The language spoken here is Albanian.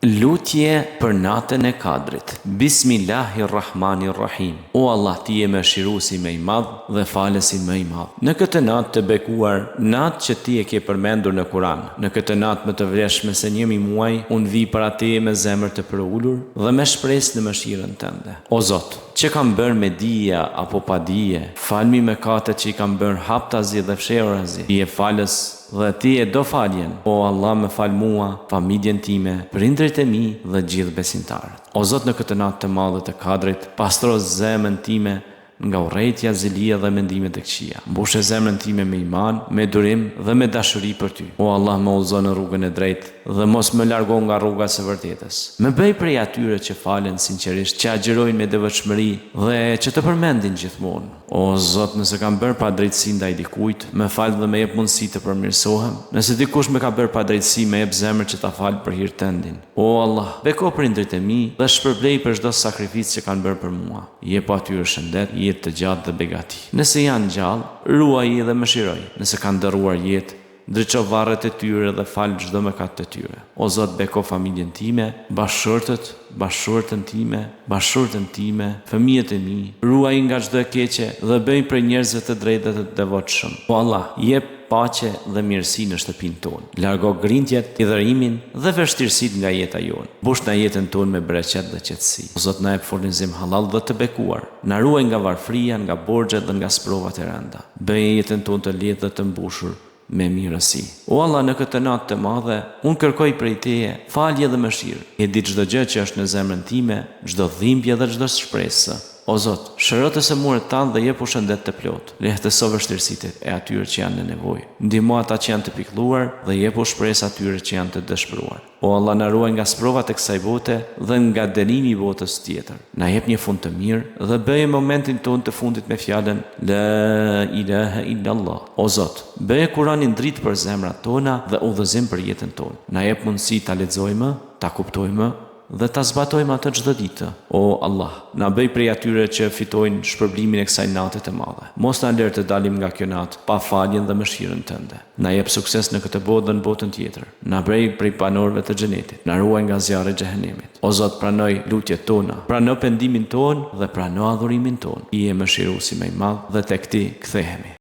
Lutje për natën e Kadrit. Bismillahirrahmanirrahim. O Allah, ti je mëshiruesi më i madh dhe falësi më i madh. Në këtë natë të bekuar, natë që ti e ke përmendur në Kur'an, në këtë natë më të vlefshme se 1.000 muaj, unë vi para teje me zemër të përulur dhe me shpresë në mëshirën tënde. O Zot, që kam bërë me dija apo pa dije, falmi mëkatet që i kam bërë haptazi dhe fshehurazi. Ti je falës dhe ti e do faljen. O Allah, më fal mua, familjen time, prindrit e mi dhe gjithë besimtarët. O Zot, në këtë natë të madhe të Kadrit, pastro zemrën time nga urrejtja, zilia dhe mendimet e këqija. Mbushe zemrën time me iman, me durim dhe me dashuri për ty. O Allah, më udhëzo në rrugën e drejtë dhe mos më largo nga rruga së vërtetës. Më bëj prej atyre që falen sinqerisht, që agjërojnë me devotshmëri dhe që të përmendin gjithmonë. O Zot, nëse kam bërë pa drejtësi ndaj dikujt, më fal dhe më jep mundësi të përmirësohem. Nëse dikush më ka bërë pa drejtësi, më jep zemër që ta fal për hir tëndin. O Allah, beko prindrit e mi dhe shpërblej për çdo sakrificë që kanë bërë për mua. Jep atyre shëndet, jetë të gjatë dhe begati. Nëse janë gjallë, ruaj dhe mëshiroj. Nëse kanë dëruar jetë, ndriço varret e tyre dhe fal çdo mëkat të tyre. O Zot, beko familjen time, bashkëshortën time, fëmijët e mi, ruaj nga çdo e keqe dhe bëj për njerëzve të drejtë dhe të devotshëm. O Allah, jep paqe dhe mirësi në shtëpinë tonë. Largo grindjet, idhërimin dhe vështirësitë nga jeta jonë. Mbush na jetën tonë me bereqet dhe qetësi. O Zot, na jep furnizim halal dhe të bekuar. Na ruaj nga varfria, nga borxhet dhe nga sprovat e rënda. Bëj jetën tonë të lehtë dhe të mbushur me mirësi. O Allah, në këtë natë të madhe, unë kërkoj prej teje falje dhe mëshirë. E di çdo gjë që është në zemrën time, çdo dhimbje dhe çdo shpresë. O Zot, shërotë semurët tanë dhe jepu shëndet të plotë. Lehtëso vështirësitë e atyre që janë në nevojë. Ndihmo ata që janë të pikëlluar dhe jepu shpresë atyre që janë të dëshpëruar. O Allah, na ruaj nga sprovat e kësaj bote dhe nga dënimi i botës tjetër. Na jep një fund të mirë dhe bëje momentin tonë të fundit me fjalën La ilaha illallah. O Zot, bëje Kur'anin dritë për zemrat tona dhe udhëzim për jetën tonë. Na jep mundësi ta lexojmë, ta kuptojmë dhe ta zbatojmë atë çdo ditë. O Allah, na bëj prej atyre që fitojnë shpërblimin e kësaj nate të madhe. Mos na lër të dalim nga kjo natë pa faljen dhe mëshirën tënde. Na jep sukses në këtë botë dhe në botën tjetër. Na bëj prej banorëve të xhenetit. Na ruaj nga zjarri i xhehenemit. O Zot, pranoj lutjet tona, prano pendimin ton dhe prano adhurimin ton. I je mëshiruesi më i madh dhe tek ti kthehemi.